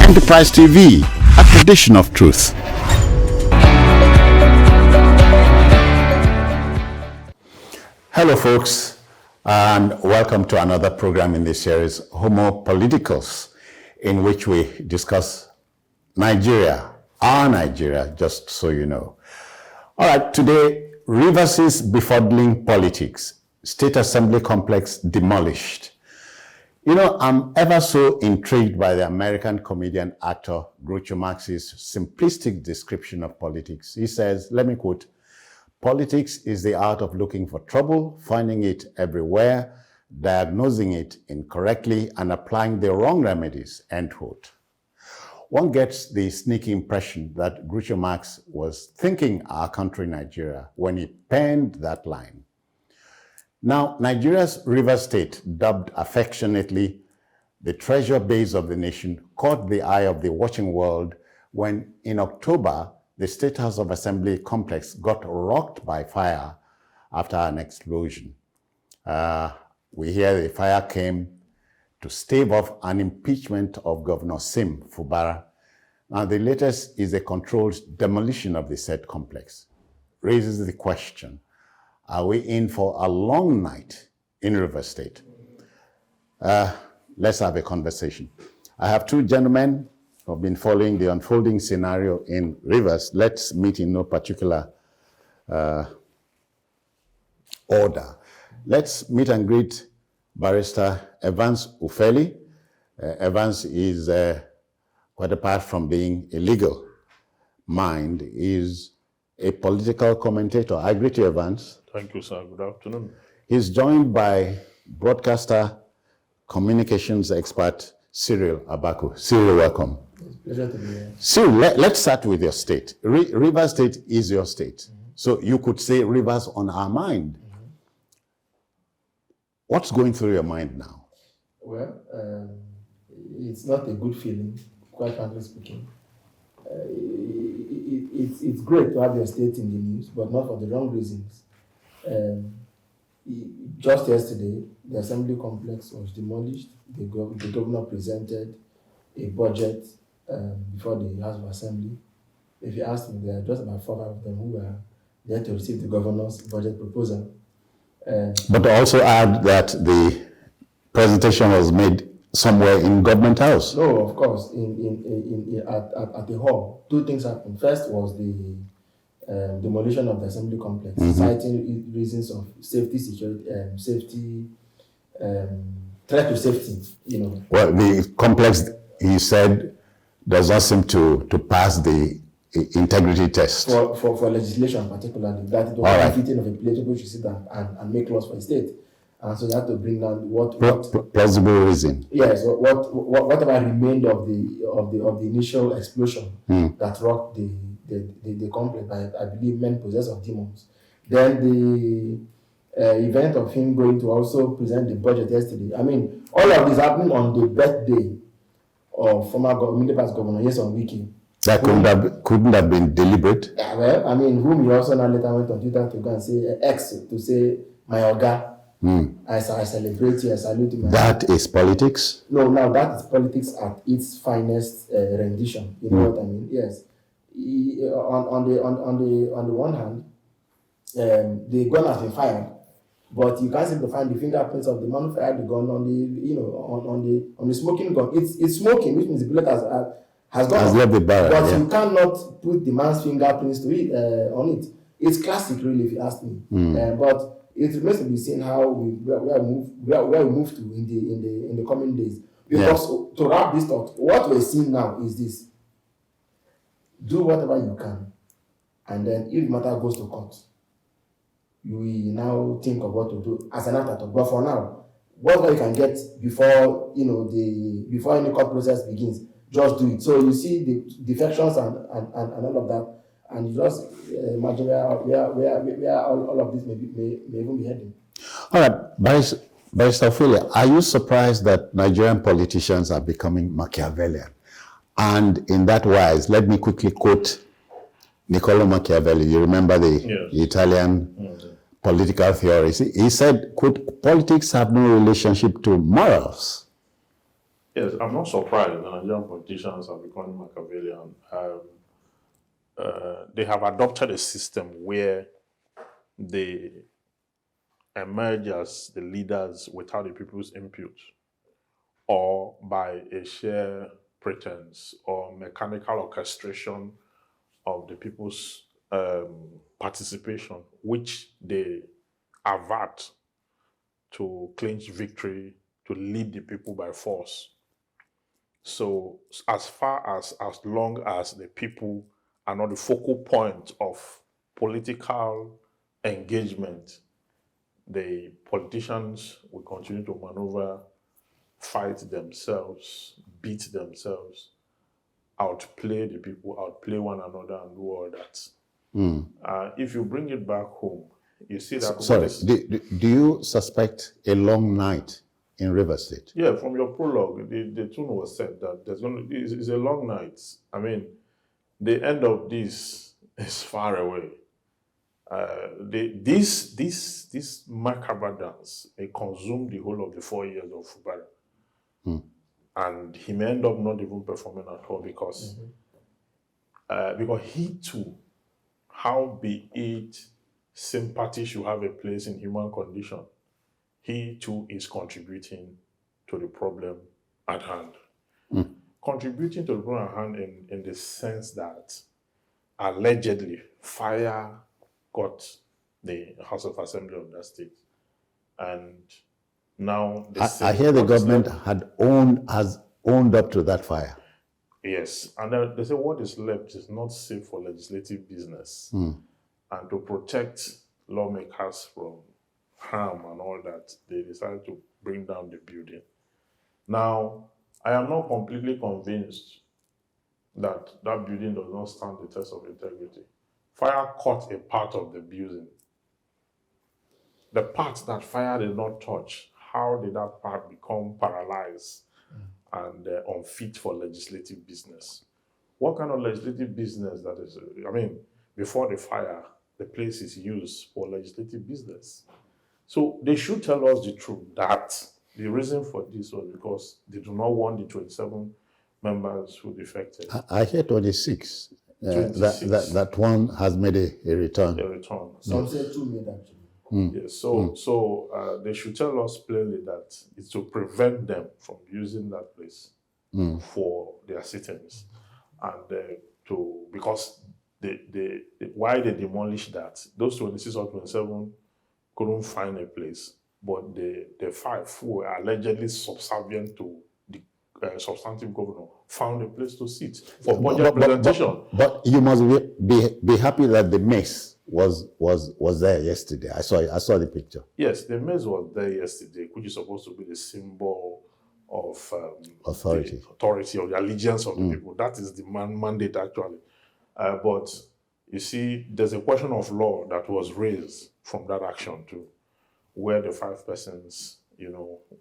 Enterprise TV, a tradition of truth. Hello, folks, and welcome to another program in this series, Homo Politicals, in which we discuss Nigeria, our Nigeria, just so you know. All right, today, Rivers' befuddling politics, State Assembly complex demolished. You know, I'm ever so intrigued by the American comedian actor Groucho Marx's simplistic description of politics. He says, let me quote, "Politics is the art of looking for trouble, finding it everywhere, diagnosing it incorrectly, and applying the wrong remedies," end quote. One gets the sneaky impression that Groucho Marx was thinking our country, Nigeria, when he penned that line. Now, Nigeria's River State, dubbed affectionately the treasure base of the nation, caught the eye of the watching world when, in October, the State House of Assembly complex got rocked by fire after an explosion. We hear the fire came to stave off an impeachment of Governor Sim Fubara'S. Now, the latest is a controlled demolition of the said complex. Raises the question, are we in for a long night in River State? Let's have a conversation. I have two gentlemen who have been following the unfolding scenario in Rivers. Let's meet in no particular order. Let's meet and greet Barrister Evans Ufeli. Evans is, quite apart from being a legal mind, is a political commentator. I greet you, Evans. Thank you, sir. Good afternoon. He's joined by broadcaster, communications expert, Cyril Abaku. Cyril, welcome. It's a pleasure to be here. Cyril, let's start with your state. Rivers State is your state. Mm-hmm. So you could say Rivers on our mind. Mm-hmm. What's going through your mind now? Well, it's not a good feeling, quite frankly speaking. It's great to have your state in the news, but not for the wrong reasons. Just yesterday, the assembly complex was demolished. The governor presented a budget before the House of Assembly. If you ask me, there are just about 4 of them who were there to receive the governor's budget proposal. But also add that the presentation was made somewhere in Government House. No, of course, at the hall. Two things happened. First was the demolition of the assembly complex, mm-hmm. citing reasons of safety, security, threat to safety. You know. Well, the complex, he said, does not seem to pass the integrity test for legislation, particularly that it was befitting of a political which sit and make laws for the state. And so you have to bring down what plausible reason. Yes, whatever remained of the initial explosion that rocked the complex by, I believe, men possessed of demons. Then the event of him going to also present the budget yesterday. I mean, all of this happening on the birthday of former Past Governor Wike. That couldn't have been deliberate. Yeah, well, I mean, whom he also now later went on Twitter to go and say X to say my Oga. I celebrate you, I salute you. That is politics? No, now that is politics at its finest rendition. You know what I mean? Yes. On the one hand, the gun has been fired, but you can't seem to find the fingerprints of the man who fired the gun on the smoking gun. It's smoking, which means the bullet has left the barrel. But you cannot put the man's fingerprints on it. It's classic, really, if you ask me. But it remains to be seen how where we move to in the coming days. Because to wrap this thought, what we're seeing now is this: do whatever you can, and then if the matter goes to court, you will now think of what to do as an afterthought. But for now, whatever you can get before before any court process begins, just do it. So you see the defections and all of that. And you just imagine where all of this may even be heading. All right, Barrister Ufeli, are you surprised that Nigerian politicians are becoming Machiavellian? And in that wise, let me quickly quote Niccolo Machiavelli. You remember the Italian political theorist? He said, quote, "Politics have no relationship to morals." Yes, I'm not surprised that Nigerian politicians are becoming Machiavellian. They have adopted a system where they emerge as the leaders without the people's input, or by a sheer pretense or mechanical orchestration of the people's participation, which they avert to clinch victory, to lead the people by force. So as long as the people are not the focal point of political engagement, the politicians will continue to maneuver, fight themselves, beat themselves, outplay the people, outplay one another, and do all that. If you bring it back home, you see that. Sorry, do you suspect a long night in River State? Yeah, from your prologue, the tune was said that it's a long night. I mean, the end of this is far away. This macabre dance may consume the whole of the 4 years of Fubara. And he may end up not even performing at all because he too, how be it sympathy should have a place in human condition, he too is contributing to the problem at hand. Contributing to the problem at hand in the sense that allegedly fire got the House of Assembly of that state. And now I hear the government has owned up to that fire. Yes, and they say what is left is not safe for legislative business. And to protect lawmakers from harm and all that, they decided to bring down the building. Now, I am not completely convinced that that building does not stand the test of integrity. Fire caught a part of the building. The part that fire did not touch, how did that part become paralyzed and unfit for legislative business? What kind of legislative business that is? I mean, before the fire, the place is used for legislative business. So they should tell us the truth that the reason for this was because they do not want the 27 members who defected. I hear 26. 26. That one has made a return. A return. Some say 2 made actually. Yes, so they should tell us plainly that it's to prevent them from using that place for their sittings, and because why they demolished that, those 26 or 27 couldn't find a place, but the 5 who were allegedly subservient to the substantive governor found a place to sit for budget presentation. But you must be happy that the mess was there yesterday. I saw the picture. Yes, the mess was there yesterday, which is supposed to be the symbol of authority, of the allegiance of the people. That is the mandate actually. But you see, there's a question of law that was raised from that action too, where the 5 persons,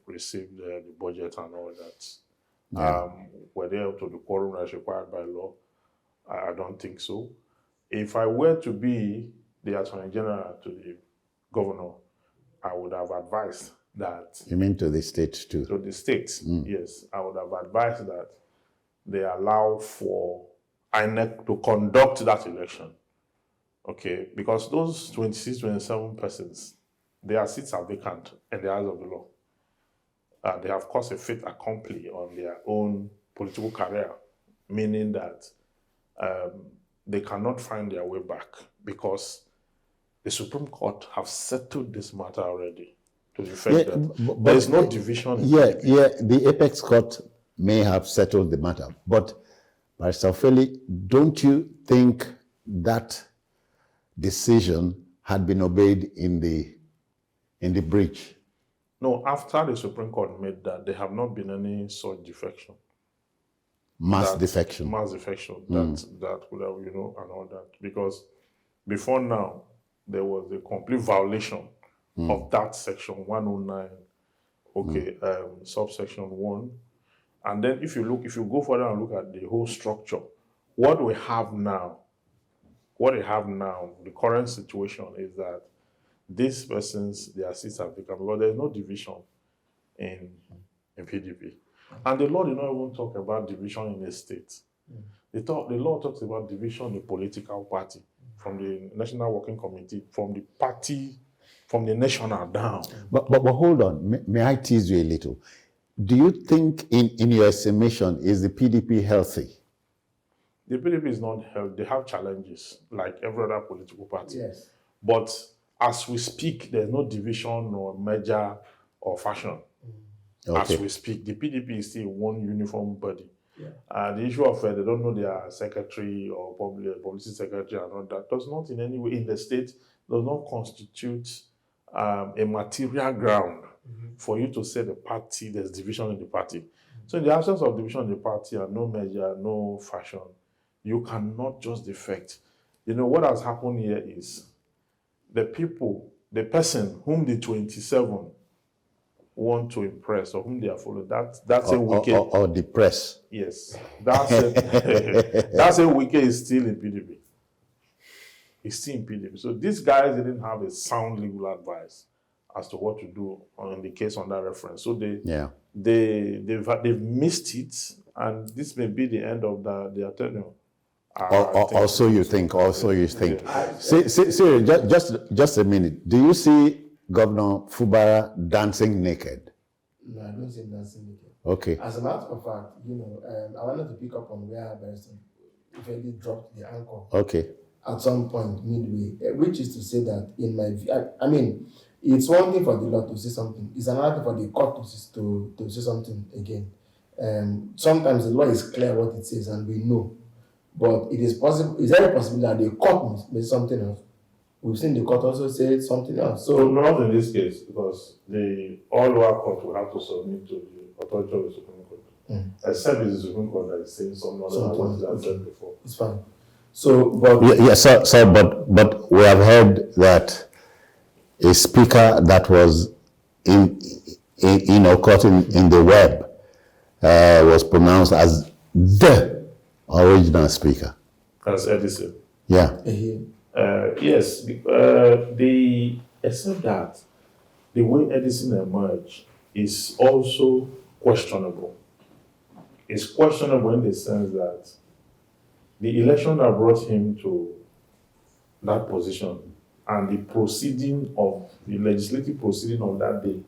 received the budget and all that. Yeah. Were they up to the quorum that's required by law? I don't think so. If I were to be the Attorney General to the governor, I would have advised that... You mean to the state too? To the state, yes. I would have advised that they allow for INEC to conduct that election. Okay, because those 26, 27 persons, their seats are vacant in the eyes of the law. They have caused a fait accompli on their own political career, meaning that they cannot find their way back because the Supreme Court have settled this matter already to the effect that there is no division. The Apex Court may have settled the matter, but Barrister Ofeli, don't you think that decision had been obeyed in the breach? No, after the Supreme Court made that, there have not been any such defection. Mass defection. That would have, and all that. Because before now, there was a complete violation of that section 109, subsection 1. And then if you go further and look at the whole structure, what we have now, the current situation is that these persons, their seats are vacant because there's no division in PDP. And the law did not even talk about division in a state. The law talks about division in a political party, from the National Working Committee, from the party, from the national down. But hold on, may I tease you a little? Do you think, in your estimation, is the PDP healthy? The PDP is not healthy. They have challenges, like every other political party. Yes. But as we speak, there's no division or merger or faction. Okay. As we speak, the PDP is still one uniform body. Yeah. The issue of they don't know their secretary or publicity secretary and all that does not in any way in the state does not constitute a material ground for you to say the party, there's division in the party. So in the absence of division in the party and no merger, no faction, you cannot just defect. What has happened here is the person whom the 27 want to impress or whom they are following, that's a Wike. Or the press. Yes. That's a Wike is still in PDP. He's still in PDP. So these guys didn't have a sound legal advice as to what to do in the case on that reference. So they've missed it, and this may be the end of their tenure. Also you think. See, just a minute. Do you see Governor Fubara'S dancing naked? No, I don't see him dancing naked. Okay. As a matter of fact, I wanted to pick up on where Barrister really dropped the anchor. Okay. At some point midway, which is to say that in my view, I mean, it's one thing for the law to say something, it's another thing for the court to say something again. Sometimes the law is clear what it says and we know, but it is possible, it's very possible that the court may say something else. We've seen the court also say something else. So not in this case, because all lower court will have to submit to the authority of the Supreme Court. Except it's the Supreme Court that is saying something other than what it has said before. It's fine. So, but but we have heard that a speaker that was caught in the web was pronounced as the original speaker. As Edison. Yeah. Yes. Except that the way Edison emerged is also questionable. It's questionable in the sense that the election that brought him to that position and the legislative proceeding of that day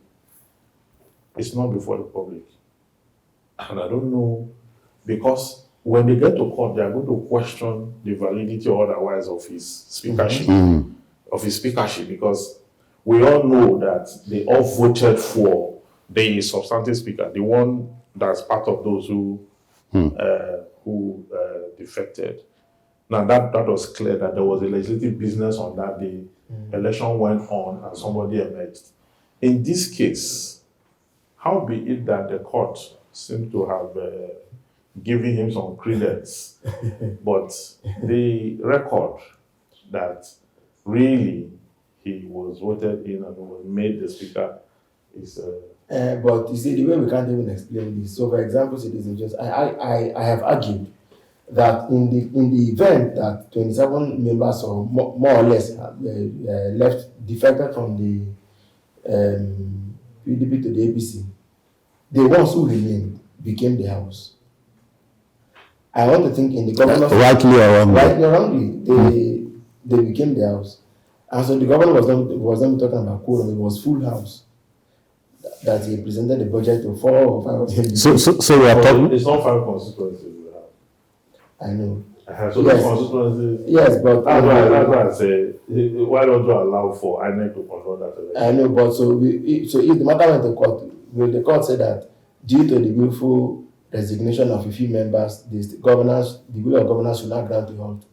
is not before the public. And I don't know, because when they get to court, they are going to question the validity or otherwise of his speakership, because we all know that they all voted for the substantive speaker, the one that's part of those who defected. Now that was clear that there was a legislative business on that day. Election went on and somebody emerged. In this case, how be it that the court seemed to have given him some credence, but the record that really he was voted in and was made the speaker is. But you see, the way we can't even explain this. So, for example, citizens, I have argued that in the event that 27 members or more or less defected from the PDP to the APC, the ones who remained became the House. I want to think in the governor. Rightly or wrongly, they became the House. And so the governor was not talking about quorum, it was full House. That he presented the budget to 4 or 5 of them. So we are talking. It's not 5 constituencies we have. I know. So yes. The constituencies. Yes, but that's why I say, why don't you allow for INEC to control that election? I know, but so if the matter went to court, the court said that due to the willful resignation of a few members, the will of governors should not grant the halt.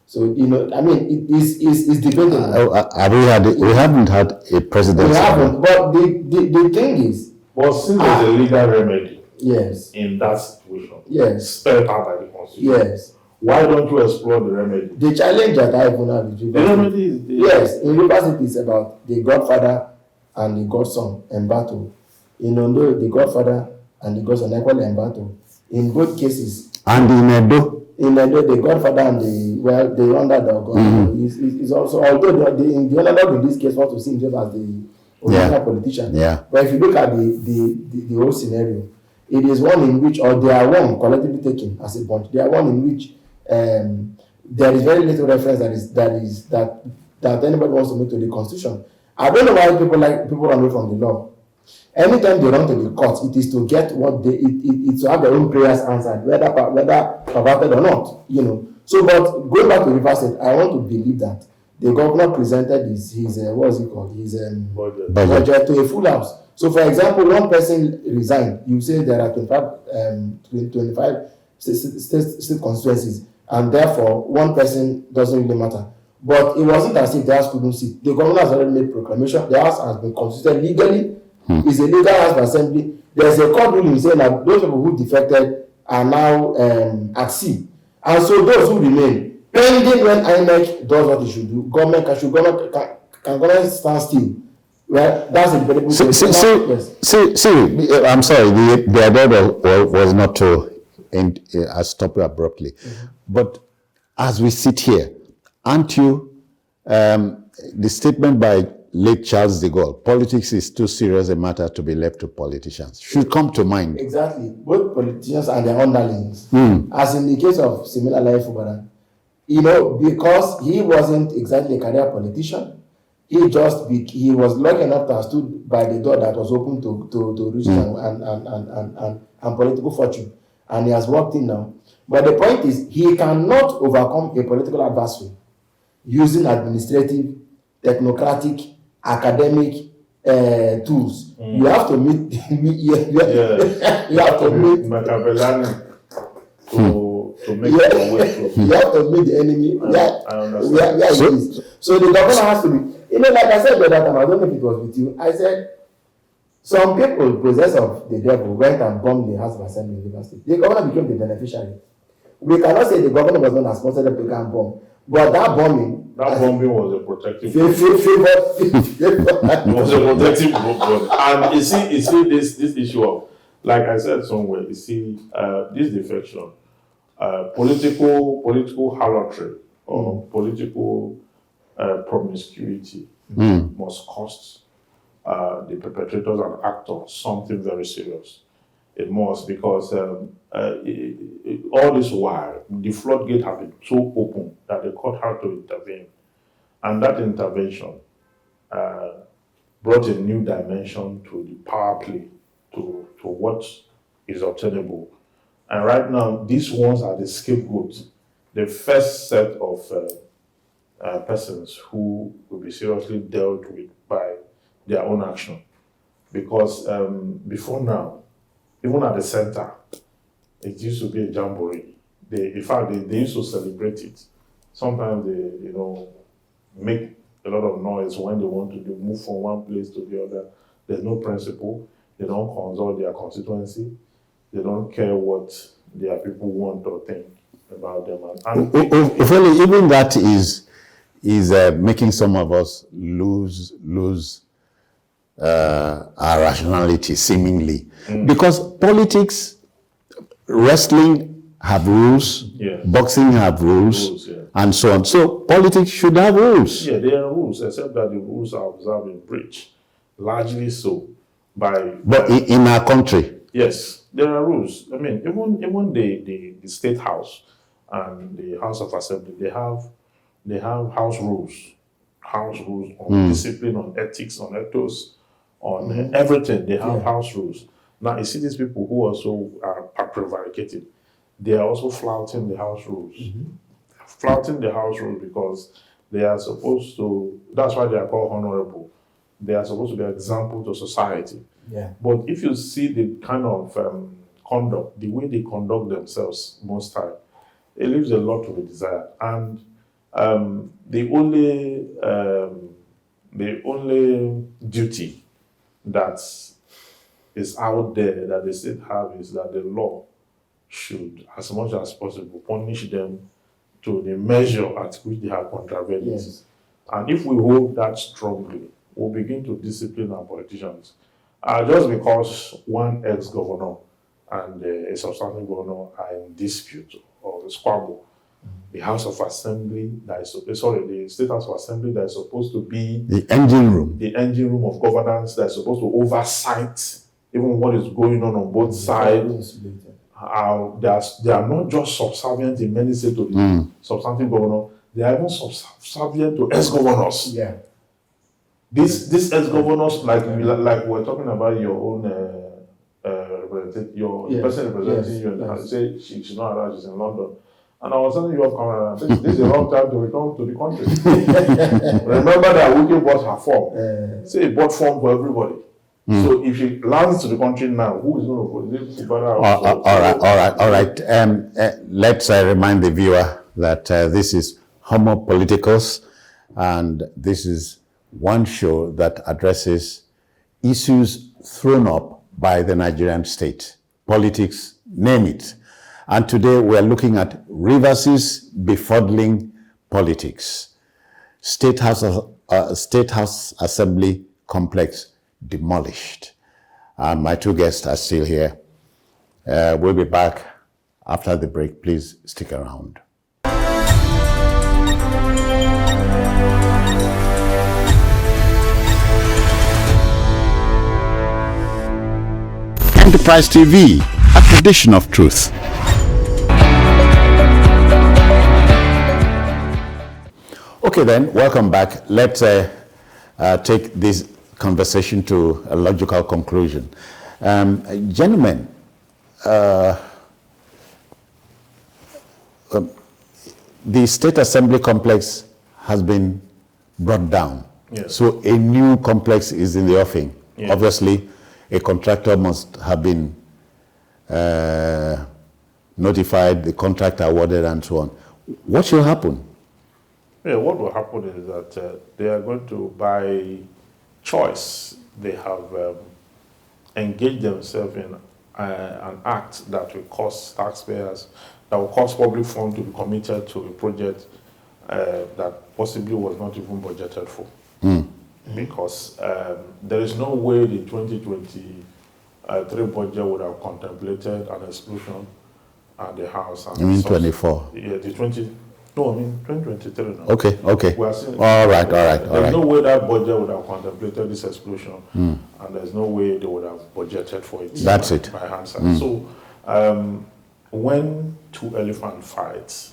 So, I mean, it's debatable. We haven't had a president. We haven't, but the thing is. But since there's a legal remedy in that situation, spelled out by the Constitution, why don't you explore the remedy? The challenge that I even have is the remedy is in Rivers it is about the godfather and the godson in battle. In Ondo, the godfather and the godson equally in battle. In both cases. And in Edo? In Edo, the godfather and the underdog is also, although the underdog in this case wants to see himself as the original politician. Yeah. But if you look at the whole scenario, It is one in which, or they are one collectively taken as a bunch. They are one in which there is very little reference that anybody wants to make to the Constitution. I don't know why people run away from the law. Anytime they run to the court, it is to get what it's to have their own prayers answered, whether perverted or not, you know. So, but going back to Rivers State, I want to believe that the governor presented his what is it called, his budget to a full house. So, for example, one person resigned. You say there are 25 state constituencies, and therefore one person doesn't really matter. But it wasn't as if the house couldn't sit. The governor has already made proclamation. The house has been constituted legally. It's a legal house of assembly. There's a court ruling saying that those people who defected are now at sea. And so those who remain, pending when INEC does what it should do, government can stand still. Well, that's a debatable question. See, I'm sorry, the idea was not to stop you abruptly. But as we sit here, aren't you, the statement by late Charles de Gaulle, politics is too serious a matter to be left to politicians, should come to mind. Exactly. Both politicians and their underlings. As in the case of Siminalayi Fubara'S, you know, because he wasn't exactly a career politician, he was lucky enough to have stood by the door that was open to riches and political fortune. And he has walked in now. But the point is, he cannot overcome a political adversary using administrative, technocratic, academic tools. You have to meet you have to meet Machiavellian to make your way through. You have to meet the enemy where it is. So the governor has to be, you know, like I said the other time, I don't know if it was with you, I said some people possessed of the devil went and bombed the House of Assembly in Rivers State. The governor became the beneficiary. We cannot say the governor was not responsible to go and bomb, but that bombing was a protective it was a protective bombing. And you see this issue of, like I said somewhere, you see this defection, political harlotry or political promiscuity must cost the perpetrators and actors something very serious. It must, because all this while, the floodgate has been so open that the court had to intervene. And that intervention brought a new dimension to the power play, to what is obtainable. And right now, these ones are the scapegoats, the first set of persons who will be seriously dealt with by their own action. Because before now, even at the center, it used to be a jamboree. In fact, they used to celebrate it. Sometimes they, make a lot of noise when they want to move from one place to the other. There's no principle. They don't consult their constituency. They don't care what their people want or think about them. And even that is making some of us lose our rationality, seemingly. Because politics, wrestling have rules, boxing have rules, and so on. So politics should have rules. Yeah, there are rules, except that the rules are observed in breach, largely so. But in our country? Yes, there are rules. I mean, even the State House and the House of Assembly, they have house rules on discipline, on ethics, on ethos, on everything. They have house rules. Now, you see these people who also are prevaricating. They are also flouting the house rules. Flouting the house rules because they are supposed to, that's why they are called honorable. They are supposed to be an example to society. Yeah. But if you see the kind of conduct, the way they conduct themselves most time, it leaves a lot to be desired. And the only duty that is out there that the state have is that the law should, as much as possible, punish them to the measure at which they have contravened it. Yes. And if we hold that strongly, we'll begin to discipline our politicians. Just because one ex-governor and a substantive governor are in dispute or squabble, the House of Assembly, the State House of Assembly that is supposed to be the engine room of governance, that is supposed to oversight even what is going on both sides. They are not just subservient in many states to the substantive governor, they are even subservient to ex-governors. Yeah. These ex-governors, like we're talking about your own representative, the person representing you, and say she's not around, she's in London. And I was telling you off camera, I said, this is the wrong time to return to the country. Remember that Wike bought her form. Say he bought form for everybody. So if she lands to the country now, who is going to vote? Is it Fubara'S? All right. Let's remind the viewer that this is Homo Politicals, and this is one show that addresses issues thrown up by the Nigerian state, politics, name it. And today we are looking at Rivers' befuddling politics. State House Assembly complex demolished. And my two guests are still here. We'll be back after the break. Please stick around. Enterprise TV, a tradition of truth. Okay then, welcome back. Let's take this conversation to a logical conclusion. Gentlemen, the State Assembly complex has been brought down. Yes. So a new complex is in the offing. Yes. Obviously, a contractor must have been notified, the contract awarded, and so on. What should happen? Yeah, what will happen is that they are going to, by choice, they have engaged themselves in an act that will cost taxpayers, that will cost public funds to be committed to a project that possibly was not even budgeted for. Because there is no way the 2023 budget would have contemplated an exclusion at the House. And You mean 24? Yeah, the 2023 now. Okay. We are seeing All right. There's no way that budget would have contemplated this exclusion, and there's no way they would have budgeted for it. That's it. By hand. So, when two elephants fight,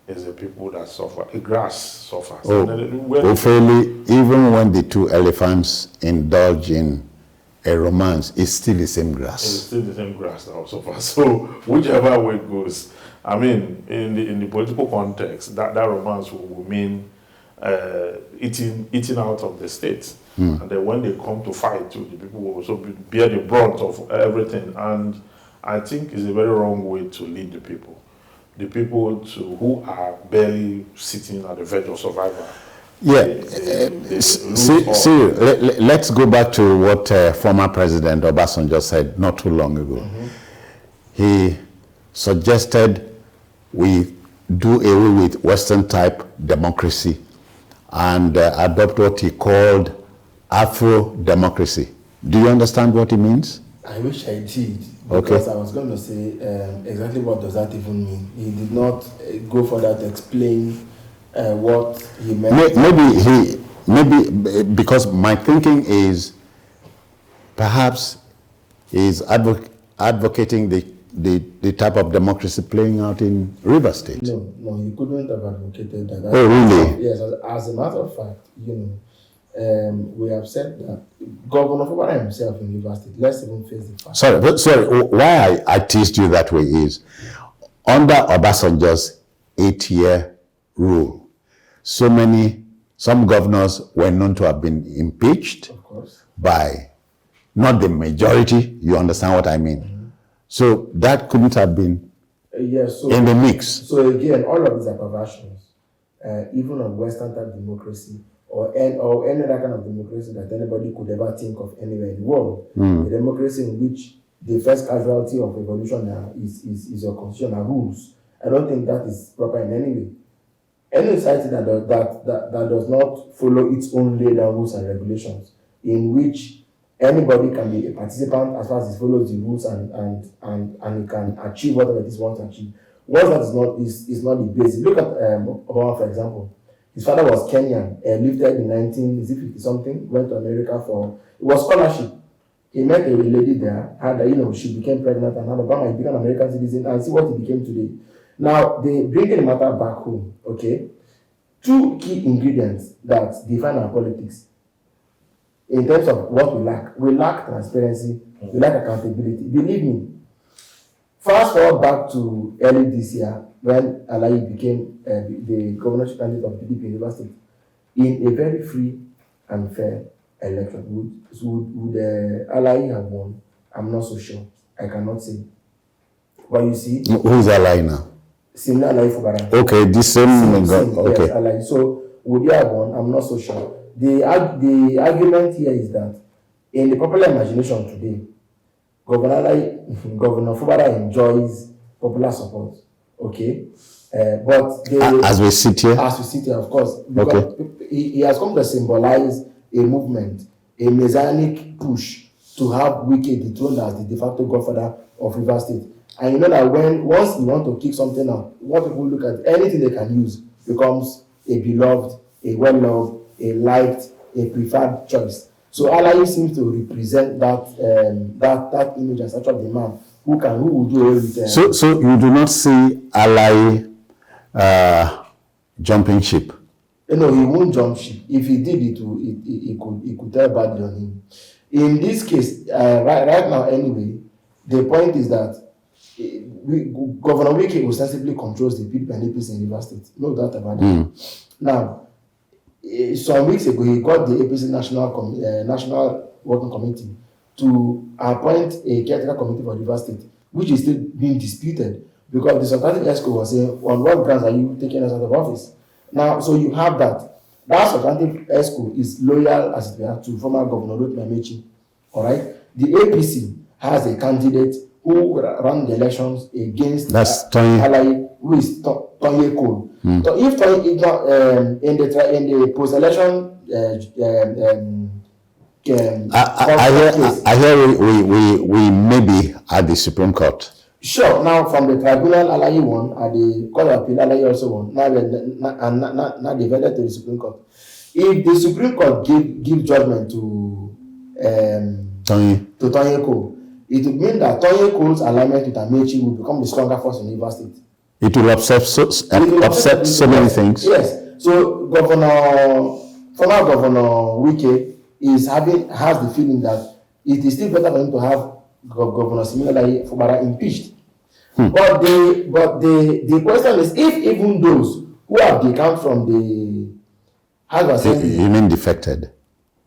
is the people that suffer. The grass suffers. Hopefully, even when the two elephants indulge in a romance, it's still the same grass. It's still the same grass that will suffer. So, whichever way it goes, I mean, in the political context, that romance will mean eating out of the state. And then when they come to fight, too, the people will also bear the brunt of everything. And I think it's a very wrong way to lead the people. The people who are barely sitting at the verge of survival. Yeah. Let's go back to what former President Obasanjo said not too long ago. He suggested we do away with Western-type democracy and adopt what he called Afro-democracy. Do you understand what he means? I wish I did, because I was going to say exactly what does that even mean. He did not go further to explain what he meant. Maybe because my thinking is perhaps he's advocating the type of democracy playing out in Rivers State. No, he couldn't have advocated that. Oh, really? Yes, as a matter of fact, we have said that Governor Fubara'S himself in Rivers State, let's even face the fact. Sorry, why I teased you that way is, under Obasanjo's 8-year rule, some governors were known to have been impeached, of course, by not the majority, you understand what I mean? So that couldn't have been in the mix. So again, all of these are perversions, even on Western type democracy, or any other kind of democracy that anybody could ever think of anywhere in the world. A democracy in which the first casualty of revolution is your constitutional rules. I don't think that is proper in any way. Any society that does not follow its own laid down rules and regulations, in which anybody can be a participant as far as it follows the rules and it can achieve whatever it is wants to achieve. Once that is not the basis. Look at Obama, for example. His father was Kenyan, lifted in 1950 something, went to America it was scholarship. He met a lady there, had she became pregnant and had Obama, he became an American citizen, and see what he became today. Now, they bring the matter back home, okay? Two key ingredients that define our politics in terms of what we lack. We lack transparency, we lack accountability. Believe me, fast forward back to early this year when Alayi became the governorship candidate of PDP in Rivers State, in a very free and fair election. Would Alayi have won? I'm not so sure. I cannot say. But you see, Who is Alayi now? Similar Alayi Fubara'S. Okay, this same. Okay. Yes, Alayi. So would he have won? I'm not so sure. The argument here is that in the popular imagination today, Governor Fubara'S enjoys popular support. Okay, but As we sit here, of course, because he has come to symbolize a movement, a messianic push to have Wike dethroned as the de facto godfather of Rivers State. And you know that once you want to kick something out, what people look at, anything they can use becomes a beloved, a well-loved, a liked, a preferred choice. So Alayi seems to represent that image as such of the man who will do everything. So you do not see Alayi jumping ship? No, he won't jump ship. If he did, it could tell badly on him. In this case, right now anyway, the point is that Governor Wike ostensibly controls the PDP and APC in Rivers State. No doubt about it. Now, some weeks ago, he got the APC National Working Committee to appoint a caretaker committee for Rivers State, which is still being disputed because the substantive ESCO was saying, on what grounds are you taking us out of office? Now, so you have that. That substantive ESCO is loyal, as it were, to former Governor Rotimi Amechi. All right? The APC has a candidate who ran the elections against Alayi, who is Tonye Cole. So if Tonye, in the post-election I hear we may be at the Supreme Court. Sure. Now, from the tribunal, Alayi won, at the Court of Appeal, Alayi also won. Now they vetted to the Supreme Court. If the Supreme Court give judgment to Tonye Cole, it would mean that Tonye Cole's alignment with Amechi will become the stronger force in Rivers State. It will upset so many things. Yes. So former Governor Wike has the feeling that it is still better for him to have Governor Similayi Fubara'S impeached. But the question is, if even those who have decammed from the House of Assembly, You mean defected?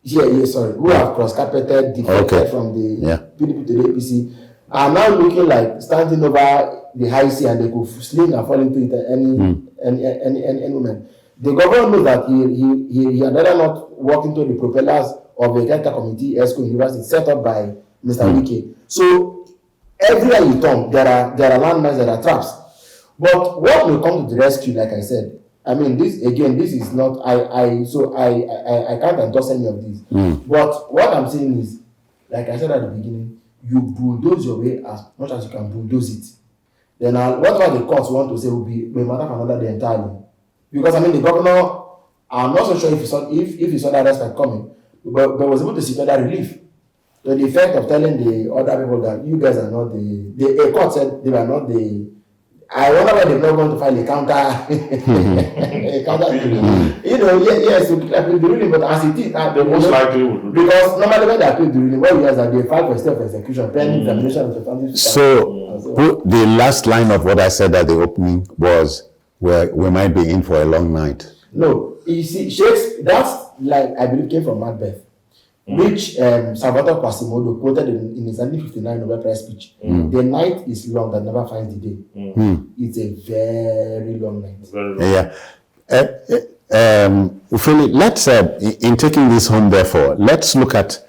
who have cross-carpeted, defected from the PDP to the APC, are now looking like standing over the high sea and they could sling and fall into it at any moment. The governor knows that he had rather not walk into the propellers of the Delta Committee ESCO University set up by Mr. Wike. So everywhere you turn, there are landmines, there are traps. But what will come to the rescue, like I said, I mean, this is not, I can't endorse any of this. But what I'm saying is, like I said at the beginning, you bulldoze your way as much as you can bulldoze it. Then whatever the courts want to say will be a matter for another day entirely. Because I mean, the governor, I'm not so sure if he saw that respect coming, but was able to secure that relief. To the effect of telling the other people that you guys are not the court said they were not the. I wonder why they're not going to file a counter. Yes, to appeal the ruling, but as it is, they most likely would do. Because normally when they appeal the ruling, what we have is that they file for step of execution, pending examination of the family. So the last line of what I said at the opening was, we might be in for a long night. No, you see, Shakespeare, that's like, I believe, came from Macbeth, which Salvatore Quasimodo quoted in his 1959 Nobel Prize speech. The night is long that never finds the day. It's a very long night. Very long. Yeah. Ufeli, let's, in taking this home, therefore, let's look at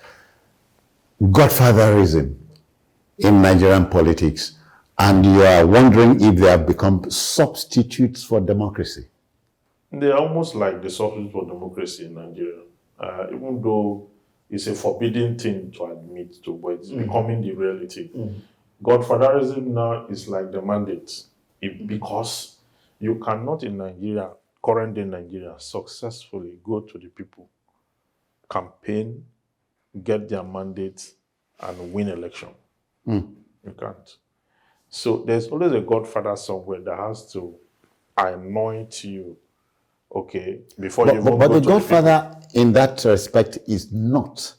godfatherism in Nigerian politics. And you are wondering if they have become substitutes for democracy. They're almost like the substitute for democracy in Nigeria. Even though it's a forbidden thing to admit to, but it's becoming the reality. Godfatherism now is like the mandate. Because you cannot in Nigeria, current day Nigeria, successfully go to the people, campaign, get their mandate, and win election. You can't. So there's always a godfather somewhere that has to anoint you, okay, before you even But go the to godfather in that respect is not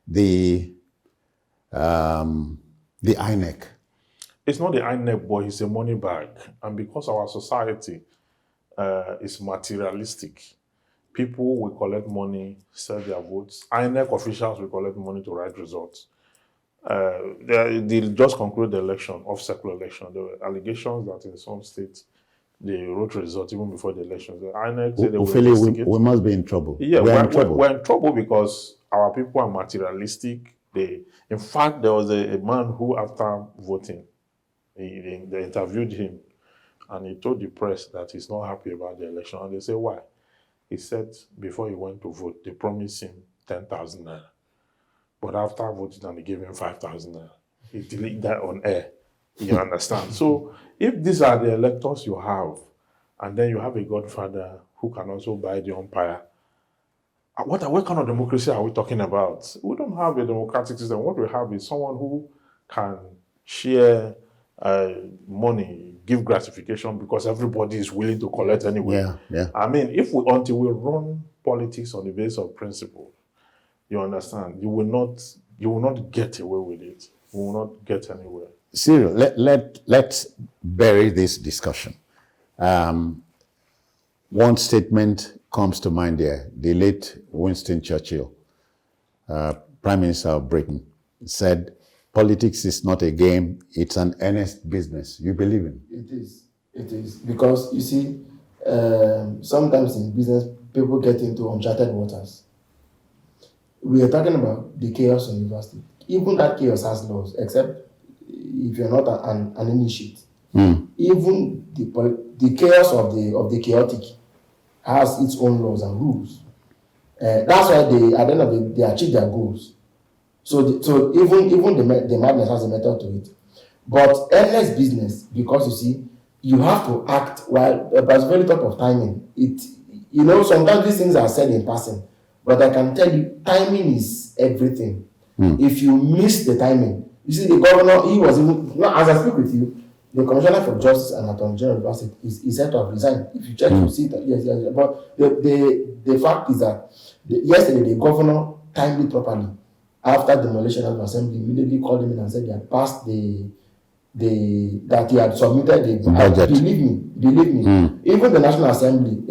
the INEC. It's not the INEC, but it's a money bag. And because our society is materialistic, people will collect money, sell their votes. INEC officials will collect money to write results. They just conclude the election, off-cycle election. There were allegations that in some states they wrote results even before the election. The INEC said they will investigate. We must be in trouble. Yeah, we're in trouble. We're in trouble because our people are materialistic. In fact, there was a man who, after voting, they interviewed him, and he told the press that he's not happy about the election. And they said, why? He said before he went to vote, they promised him 10,000 naira. But after voting, and they gave him 5,000 naira. He deleted that on air. You understand? So if these are the electors you have, and then you have a godfather who can also buy the umpire, what kind of democracy are we talking about? We don't have a democratic system. What we have is someone who can share money, give gratification because everybody is willing to collect anyway. Yeah. I mean, until we run politics on the basis of principle, you understand, you will not get away with it. You will not get anywhere. Cyril, let's bury this discussion. One statement comes to mind there. The late Winston Churchill, Prime Minister of Britain, said, politics is not a game, it's an earnest business. You believe in? It is. Because, you see, sometimes in business, people get into uncharted waters. We are talking about the chaos in university. Even that chaos has laws, except if you're not an initiate. Even the chaos of the chaotic has its own laws and rules. That's why at the end of the day, they achieve their goals. So even the madness has a method to it. But endless business, because you see, you have to act while there's very top of timing. Sometimes these things are said in passing, but I can tell you, timing is everything. If you miss the timing, you see, the governor, he was even, as I speak with you, the Commissioner for Justice and Attorney General is said to have resigned. If you check, you see that, yes. But the fact is that yesterday, the governor timed it properly. After demolition of the assembly, immediately called him in and said he had passed that he had submitted the budget. Believe me. Even the National Assembly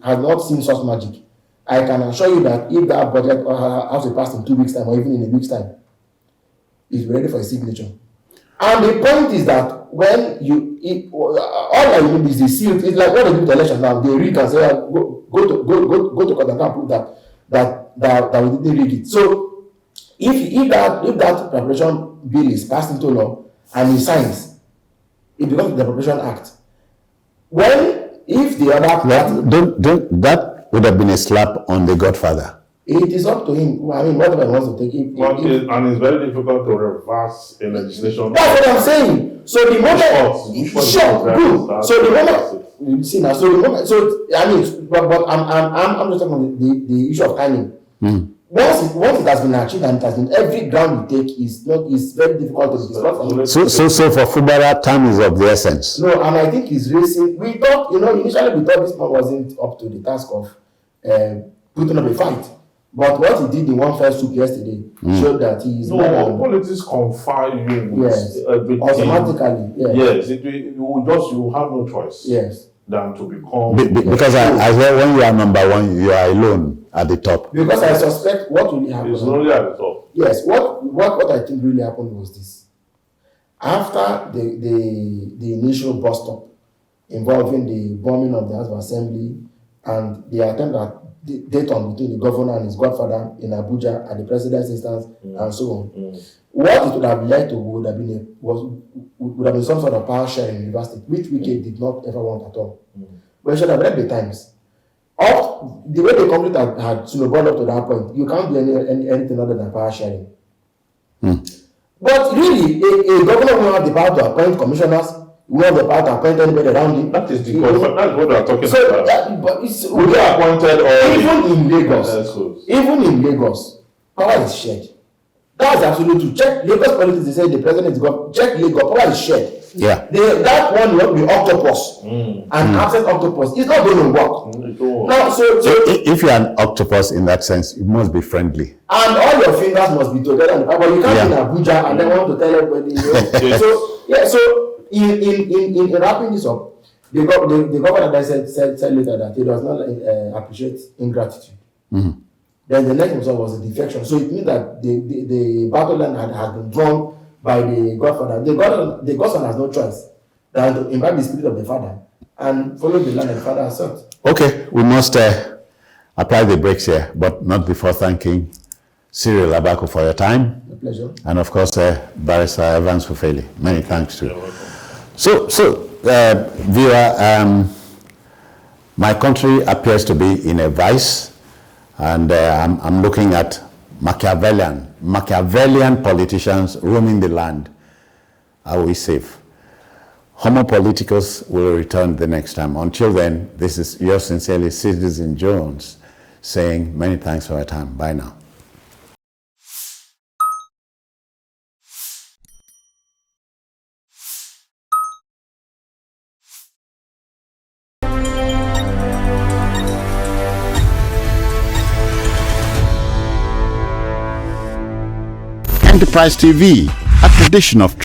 has not seen such magic. I can assure you that if that budget has to pass in 2 weeks' time or even in a week's time, it's ready for a signature. And the point is that when all I need is the seal. It's like what they do with the election now. They read and say, go to court and prove that we didn't read it. So if that preparation bill is passed into law and he signs, it becomes the Preparation Act. If the other party, that would have been a slap on the godfather. It is up to him. I mean, whatever he wants to take. And it's very difficult to reverse a legislation. That's what I'm saying. So the moment, good. So the moment, you see now. So the moment, I mean, but I'm just talking about the issue of timing. Once it has been achieved and it has been, every ground you take is very difficult to discuss. So for Fubara, time is of the essence. No, and I think he's racing. We thought, initially we thought this man wasn't up to the task of putting up a fight. But what he did in one fell swoop yesterday showed that he is politics confine you with everything. Automatically, yes. You have no choice. Yes. Than to become because I hear when you are number one, you are alone at the top. Because I suspect what really happened. It's only at the top. Yes. What I think really happened was this. After the initial bust up involving the bombing of the House of Assembly and the attempt at dayton between the governor and his godfather in Abuja at the president's instance and so on. What it would have led to would have been some sort of power sharing in university, which Wike did not ever want at all. But you should have read the times. The way the conflict had snowballed up to that point, you can't do anything other than power sharing. But really, a governor will have the power to appoint commissioners. We have the power to appoint anybody around him. That is the government. That's what we are talking about. But it's we are appointed or even in Lagos, power is shared. That's absolute true. Check Lagos politics. They say the president is God. Check Lagos. Power is shared. Yeah. That one will be octopus. And absent octopus. It's not going to work. Now, so if you're an octopus in that sense, you must be friendly. And all your fingers must be together. But you can't be in Abuja and then want to tell everybody. So in wrapping this up, the governor that said later that he does not appreciate ingratitude. Then the next result was a defection. So it means that the battle line had been drawn by the godfather. The godson has no choice than to imbibe the spirit of the father and follow the line that the father has set. Okay, we must apply the brakes here, but not before thanking Cyril Abako for your time. A pleasure. And of course, Barrister Evans Fufeli. Many thanks to you. So, viewer, my country appears to be in a vice, and I'm looking at Machiavellian politicians roaming the land. Are we safe? Homo Politicus will return the next time. Until then, this is yours sincerely, Citizen Jones, saying many thanks for your time. Bye now. Enterprise TV, a tradition of